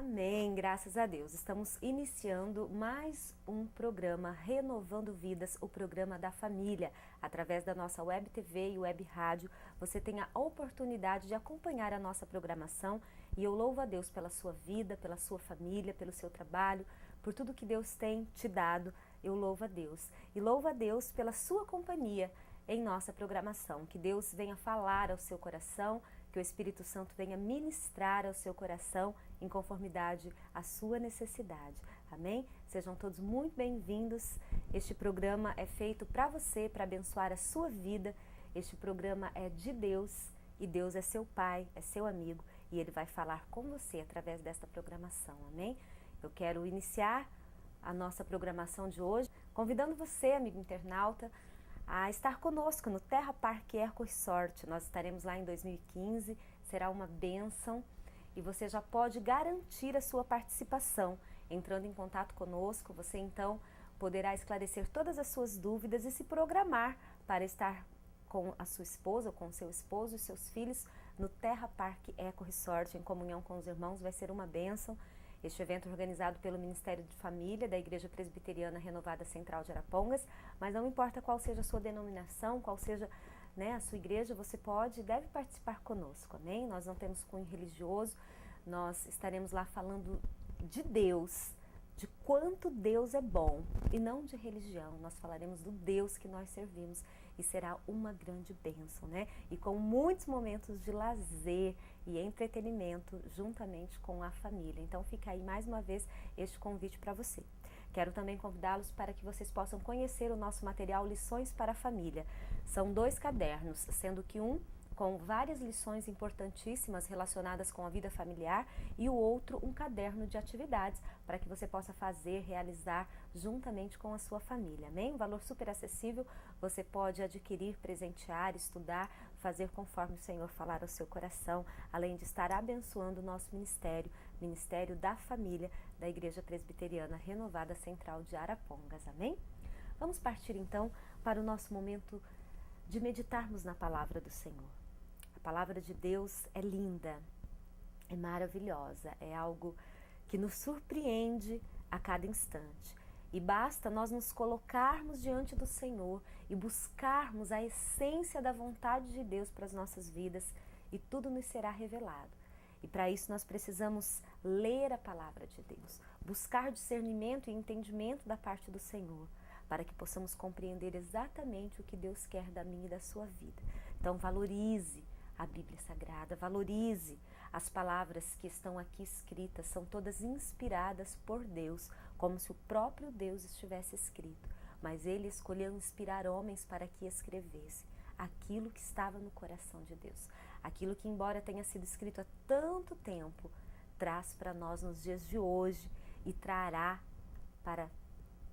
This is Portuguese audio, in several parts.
Amém, graças a Deus. Estamos iniciando mais um programa Renovando Vidas, o programa da família. Através da nossa web TV e web rádio, você tem a oportunidade de acompanhar a nossa programação e eu louvo a Deus pela sua vida, pela sua família, pelo seu trabalho, por tudo que Deus tem te dado. Eu louvo a Deus e louvo a Deus pela sua companhia em nossa programação. Que Deus venha falar ao seu coração, que o Espírito Santo venha ministrar ao seu coração em conformidade à sua necessidade. Amém? Sejam todos muito bem-vindos. Este programa é feito para você, para abençoar a sua vida. Este programa é de Deus e Deus é seu Pai, é seu amigo e Ele vai falar com você através desta programação. Amém? Eu quero iniciar a nossa programação de hoje convidando você, amigo internauta, a estar conosco no Terra Park Eco Resort. Nós estaremos lá em 2015, será uma bênção e você já pode garantir a sua participação entrando em contato conosco. Você então poderá esclarecer todas as suas dúvidas e se programar para estar com a sua esposa ou com o seu esposo e seus filhos no Terra Park Eco Resort em comunhão com os irmãos. Vai ser uma bênção. Este evento é organizado pelo Ministério de Família da Igreja Presbiteriana Renovada Central de Arapongas, mas não importa qual seja a sua denominação, qual seja, a sua igreja, você pode e deve participar conosco, amém? Nós não temos cunho religioso, nós estaremos lá falando de Deus, de quanto Deus é bom e não de religião. Nós falaremos do Deus que nós servimos e será uma grande bênção, E com muitos momentos de lazer e entretenimento juntamente com a família. Então fica aí mais uma vez este convite para você. Quero também convidá-los para que vocês possam conhecer o nosso material Lições para a Família. São 2 cadernos, sendo que um com várias lições importantíssimas relacionadas com a vida familiar e o outro um caderno de atividades para que você possa fazer, realizar juntamente com a sua família, amém? Um valor super acessível, você pode adquirir, presentear, estudar, fazer conforme o Senhor falar ao seu coração, além de estar abençoando o nosso ministério, Ministério da Família da Igreja Presbiteriana Renovada Central de Arapongas, amém? Vamos partir então para o nosso momento de meditarmos na palavra do Senhor. A palavra de Deus é linda, é maravilhosa, é algo que nos surpreende a cada instante. E basta nós nos colocarmos diante do Senhor e buscarmos a essência da vontade de Deus para as nossas vidas e tudo nos será revelado. E para isso nós precisamos ler a palavra de Deus, buscar discernimento e entendimento da parte do Senhor, para que possamos compreender exatamente o que Deus quer da minha e da sua vida. Então valorize a Bíblia Sagrada, valorize as palavras que estão aqui escritas, são todas inspiradas por Deus, como se o próprio Deus estivesse escrito, mas Ele escolheu inspirar homens para que escrevessem aquilo que estava no coração de Deus, aquilo que, embora tenha sido escrito há tanto tempo, traz para nós nos dias de hoje e trará para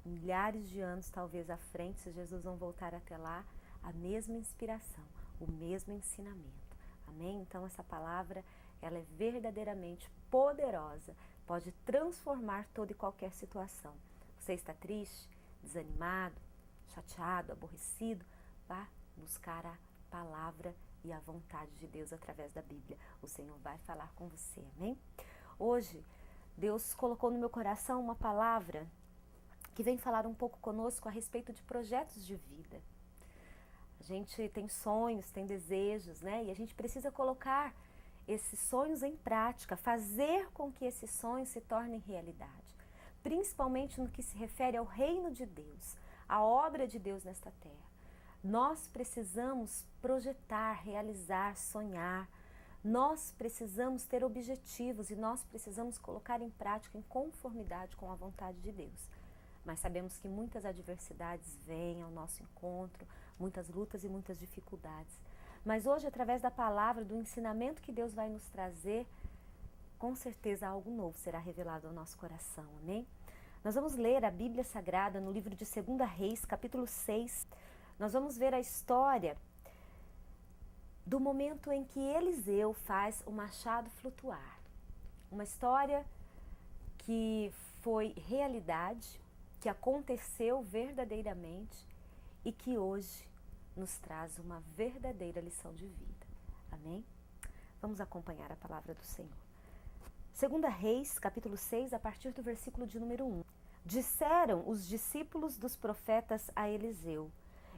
milhares de anos talvez à frente, se Jesus não voltar até lá, a mesma inspiração, o mesmo ensinamento. Amém? Então essa palavra, ela é verdadeiramente poderosa, pode transformar toda e qualquer situação. Você está triste, desanimado, chateado, aborrecido? Vá buscar a palavra e a vontade de Deus através da Bíblia. O Senhor vai falar com você, amém? Hoje, Deus colocou no meu coração uma palavra que vem falar um pouco conosco a respeito de projetos de vida. A gente tem sonhos, tem desejos, E a gente precisa colocar esses sonhos em prática, fazer com que esses sonhos se tornem realidade. Principalmente no que se refere ao reino de Deus, à obra de Deus nesta terra. Nós precisamos projetar, realizar, sonhar. Nós precisamos ter objetivos e nós precisamos colocar em prática em conformidade com a vontade de Deus. Mas sabemos que muitas adversidades vêm ao nosso encontro, muitas lutas e muitas dificuldades. Mas hoje, através da palavra, do ensinamento que Deus vai nos trazer, com certeza algo novo será revelado ao nosso coração, amém? Nós vamos ler a Bíblia Sagrada no livro de 2 Reis, capítulo 6. Nós vamos ver a história do momento em que Eliseu faz o machado flutuar. Uma história que foi realidade, que aconteceu verdadeiramente e que hoje nos traz uma verdadeira lição de vida. Amém? Vamos acompanhar a palavra do Senhor. Segunda Reis, capítulo 6, a partir do versículo de número 1. Disseram os discípulos dos profetas a Eliseu: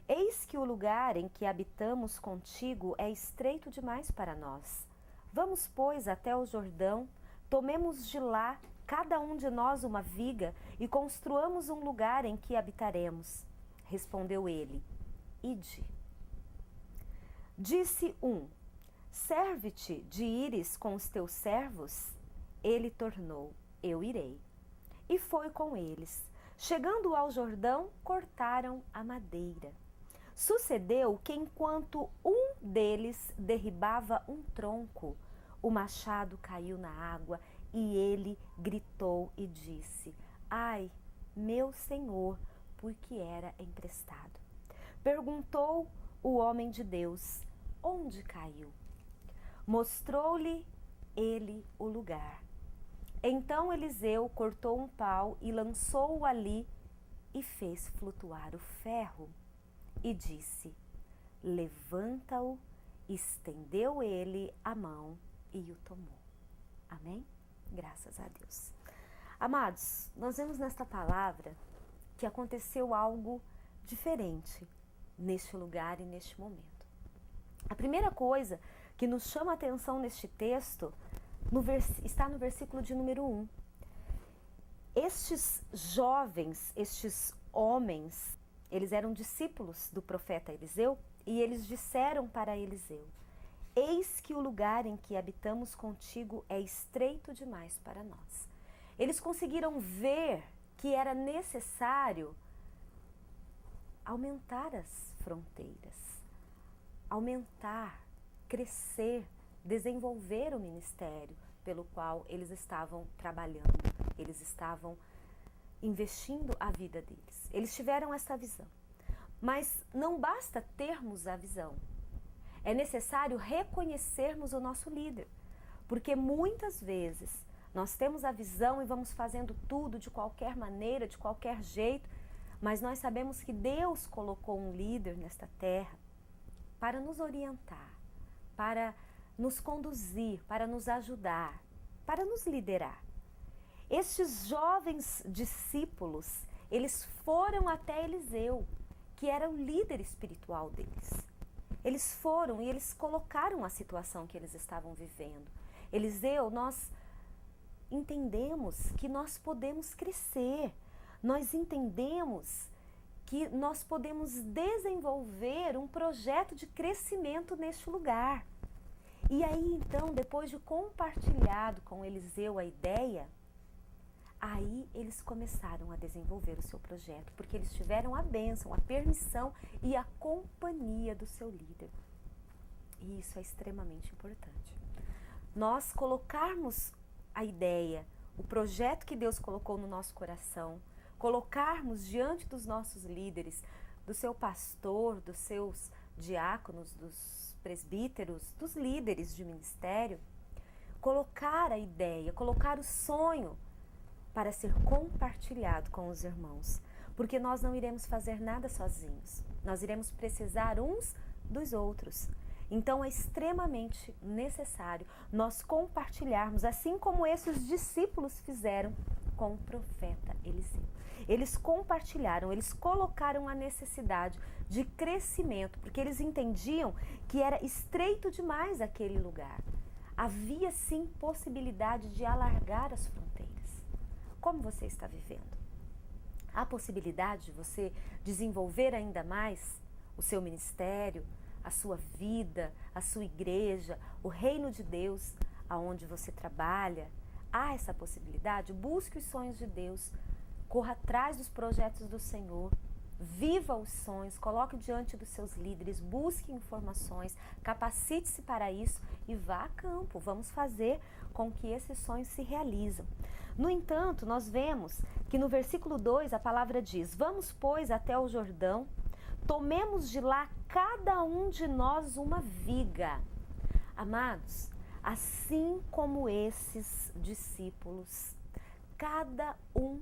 Eis que o lugar em que habitamos contigo é estreito demais para nós. Vamos, pois, até o Jordão, tomemos de lá cada um de nós uma viga e construamos um lugar em que habitaremos. Respondeu ele: Ide. Disse um: Serve-te de ires com os teus servos? Ele tornou: Eu irei. E foi com eles. Chegando ao Jordão, cortaram a madeira. Sucedeu que enquanto um deles derribava um tronco, o machado caiu na água e ele gritou e disse: Ai, meu senhor, porque era emprestado. Perguntou o homem de Deus: Onde caiu? Mostrou-lhe ele o lugar. Então Eliseu cortou um pau e lançou-o ali e fez flutuar o ferro. E disse: Levanta-o. Estendeu ele a mão e o tomou. Amém? Graças a Deus. Amados, nós vemos nesta palavra que aconteceu algo diferente neste lugar e neste momento. A primeira coisa que nos chama a atenção neste texto está no versículo de número 1. Estes jovens, estes homens, eles eram discípulos do profeta Eliseu e eles disseram para Eliseu: Eis que o lugar em que habitamos contigo é estreito demais para nós. Eles conseguiram ver que era necessário aumentar as fronteiras, aumentar, crescer, desenvolver o ministério pelo qual eles estavam trabalhando, eles estavam investindo a vida deles. Eles tiveram essa visão. Mas não basta termos a visão. É necessário reconhecermos o nosso líder, porque muitas vezes nós temos a visão e vamos fazendo tudo de qualquer maneira, de qualquer jeito, mas nós sabemos que Deus colocou um líder nesta terra para nos orientar, para nos conduzir, para nos ajudar, para nos liderar. Estes jovens discípulos, eles foram até Eliseu, que era o líder espiritual deles. Eles foram e eles colocaram a situação que eles estavam vivendo. Eliseu, nós entendemos que nós podemos crescer, nós entendemos que nós podemos desenvolver um projeto de crescimento neste lugar. E aí então, depois de compartilhado com Eliseu a ideia, aí eles começaram a desenvolver o seu projeto, porque eles tiveram a bênção, a permissão e a companhia do seu líder. E isso é extremamente importante. Nós colocarmos a ideia, o projeto que Deus colocou no nosso coração, colocarmos diante dos nossos líderes, do seu pastor, dos seus diáconos, dos presbíteros, dos líderes de ministério, colocar a ideia, colocar o sonho para ser compartilhado com os irmãos, porque nós não iremos fazer nada sozinhos, nós iremos precisar uns dos outros. Então é extremamente necessário nós compartilharmos, assim como esses discípulos fizeram com o profeta Eliseu. Eles compartilharam, eles colocaram a necessidade de crescimento, porque eles entendiam que era estreito demais aquele lugar. Havia sim possibilidade de alargar as fronteiras. Como você está vivendo? Há possibilidade de você desenvolver ainda mais o seu ministério, a sua vida, a sua igreja, o reino de Deus, aonde você trabalha? Há essa possibilidade? Busque os sonhos de Deus, corra atrás dos projetos do Senhor, viva os sonhos, coloque diante dos seus líderes, busque informações, capacite-se para isso e vá a campo. Vamos fazer com que esses sonhos se realizem. No entanto, nós vemos que no versículo 2 a palavra diz: Vamos, pois, até o Jordão, tomemos de lá cada um de nós uma viga. Amados, assim como esses discípulos, cada um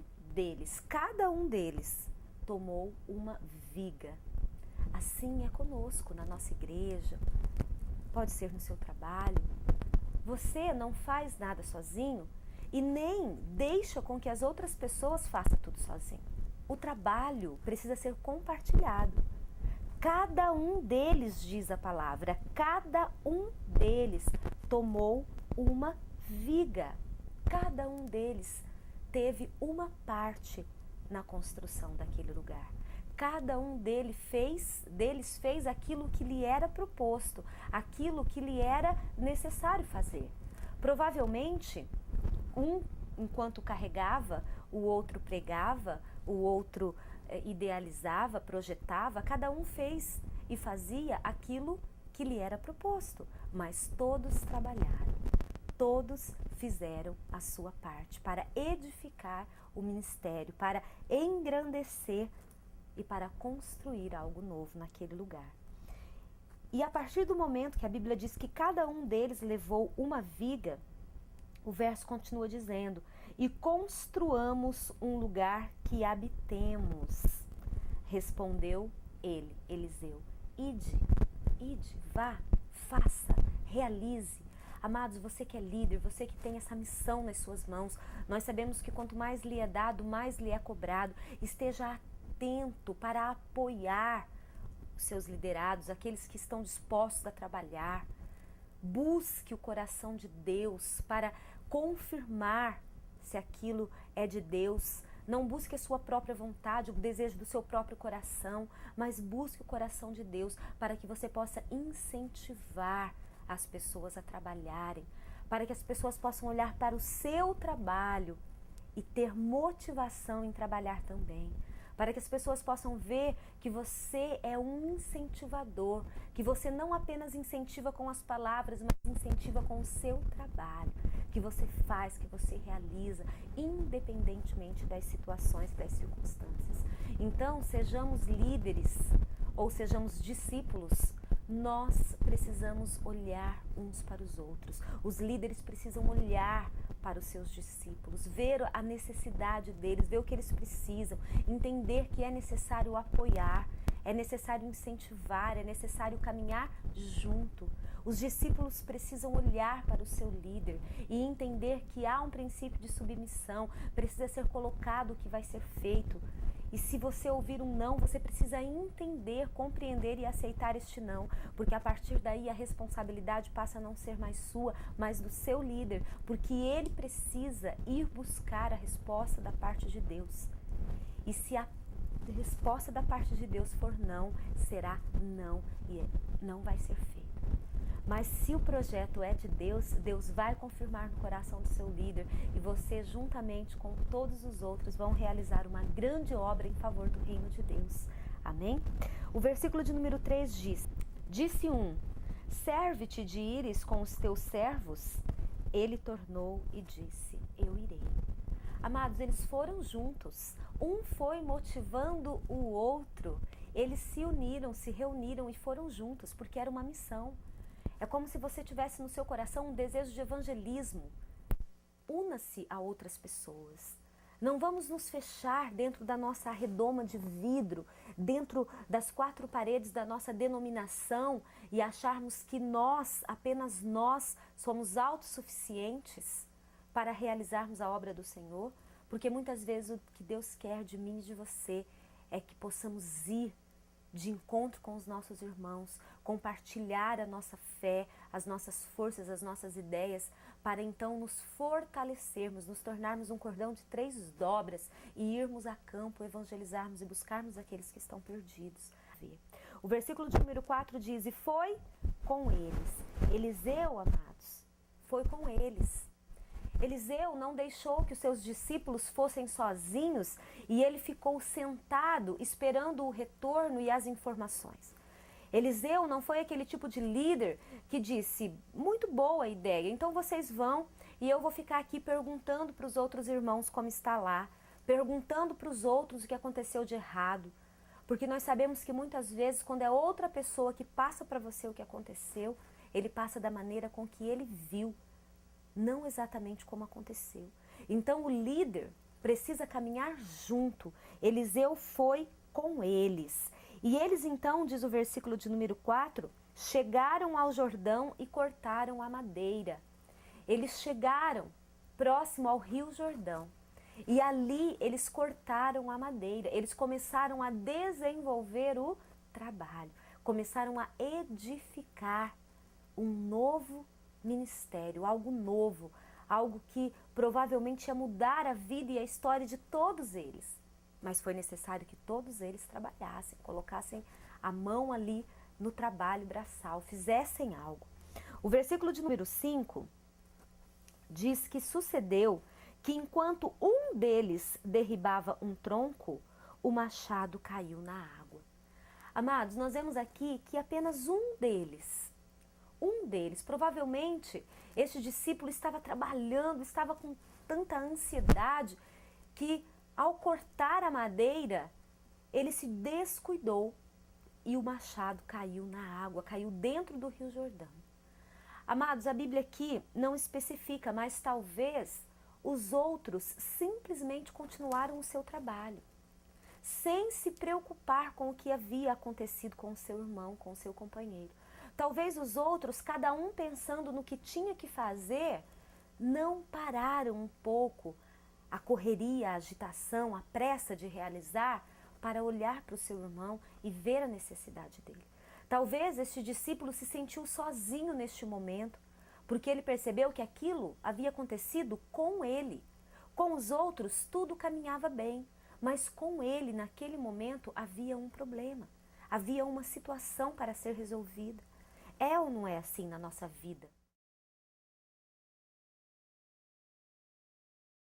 deles tomou uma viga. Assim é conosco na nossa igreja, pode ser no seu trabalho. Você não faz nada sozinho, e nem deixa com que as outras pessoas façam tudo sozinho. O trabalho precisa ser compartilhado. Cada um deles, diz a palavra, cada um deles tomou uma viga. Cada um deles teve uma parte na construção daquele lugar. Cada um deles fez aquilo que lhe era proposto, aquilo que lhe era necessário fazer. Provavelmente, um enquanto carregava, o outro pregava, o outro idealizava, projetava, cada um fez e fazia aquilo que lhe era proposto, mas todos trabalharam, todos fizeram a sua parte para edificar o ministério, para engrandecer e para construir algo novo naquele lugar. E a partir do momento que a Bíblia diz que cada um deles levou uma viga, o verso continua dizendo: e construamos um lugar que habitemos. Respondeu ele, Eliseu: ide, vá, faça, realize. Amados, você que é líder, você que tem essa missão nas suas mãos, nós sabemos que quanto mais lhe é dado, mais lhe é cobrado. Esteja atento para apoiar os seus liderados, aqueles que estão dispostos a trabalhar. Busque o coração de Deus para confirmar se aquilo é de Deus. Não busque a sua própria vontade, o desejo do seu próprio coração, mas busque o coração de Deus para que você possa incentivar as pessoas a trabalharem, para que as pessoas possam olhar para o seu trabalho e ter motivação em trabalhar também, para que as pessoas possam ver que você é um incentivador, que você não apenas incentiva com as palavras, mas incentiva com o seu trabalho, que você faz, que você realiza, independentemente das situações, das circunstâncias. Então, sejamos líderes ou sejamos discípulos, nós precisamos olhar uns para os outros. Os líderes precisam olhar para os seus discípulos, ver a necessidade deles, ver o que eles precisam, entender que é necessário apoiar, é necessário incentivar, é necessário caminhar junto. Os discípulos precisam olhar para o seu líder e entender que há um princípio de submissão, precisa ser colocado o que vai ser feito. E se você ouvir um não, você precisa entender, compreender e aceitar este não, porque a partir daí a responsabilidade passa a não ser mais sua, mas do seu líder, porque ele precisa ir buscar a resposta da parte de Deus. E se a resposta da parte de Deus for não, será não e não vai ser feito. Mas se o projeto é de Deus, Deus vai confirmar no coração do seu líder e você, juntamente com todos os outros, vão realizar uma grande obra em favor do reino de Deus. Amém? O versículo de número 3 diz: disse um: serve-te de ires com os teus servos? Ele tornou e disse: eu irei. Amados, eles foram juntos. Um foi motivando o outro. Eles se uniram, se reuniram e foram juntos, porque era uma missão. É como se você tivesse no seu coração um desejo de evangelismo. Una-se a outras pessoas. Não vamos nos fechar dentro da nossa redoma de vidro, dentro das quatro paredes da nossa denominação e acharmos que nós, apenas nós, somos autossuficientes para realizarmos a obra do Senhor, porque muitas vezes o que Deus quer de mim e de você é que possamos ir de encontro com os nossos irmãos, compartilhar a nossa fé, as nossas forças, as nossas ideias, para então nos fortalecermos, nos tornarmos um cordão de 3 dobras e irmos a campo, evangelizarmos e buscarmos aqueles que estão perdidos. O versículo de número 4 diz: e foi com eles. Eliseu, amados, foi com eles. Eliseu não deixou que os seus discípulos fossem sozinhos e ele ficou sentado esperando o retorno e as informações. Eliseu não foi aquele tipo de líder que disse: muito boa a ideia, então vocês vão e eu vou ficar aqui perguntando para os outros irmãos como está lá, perguntando para os outros o que aconteceu de errado. Porque nós sabemos que muitas vezes quando é outra pessoa que passa para você o que aconteceu, ele passa da maneira com que ele viu, não exatamente como aconteceu. Então o líder precisa caminhar junto. Eliseu foi com eles. E eles então, diz o versículo de número 4, chegaram ao Jordão e cortaram a madeira. Eles chegaram próximo ao Rio Jordão. E ali eles cortaram a madeira, eles começaram a desenvolver o trabalho, começaram a edificar um novo ministério, algo novo, algo que provavelmente ia mudar a vida e a história de todos eles. Mas foi necessário que todos eles trabalhassem, colocassem a mão ali no trabalho braçal, fizessem algo. O versículo de número 5 diz que sucedeu que enquanto um deles derribava um tronco, o machado caiu na água. Amados, nós vemos aqui que apenas um deles, provavelmente este discípulo estava trabalhando, estava com tanta ansiedade que ao cortar a madeira, ele se descuidou e o machado caiu na água, caiu dentro do Rio Jordão. Amados, a Bíblia aqui não especifica, mas talvez os outros simplesmente continuaram o seu trabalho, sem se preocupar com o que havia acontecido com o seu irmão, com o seu companheiro. Talvez os outros, cada um pensando no que tinha que fazer, não pararam um pouco a correria, a agitação, a pressa de realizar para olhar para o seu irmão e ver a necessidade dele. Talvez este discípulo se sentiu sozinho neste momento, porque ele percebeu que aquilo havia acontecido com ele. Com os outros tudo caminhava bem, mas com ele naquele momento havia um problema, havia uma situação para ser resolvida. É ou não é assim na nossa vida?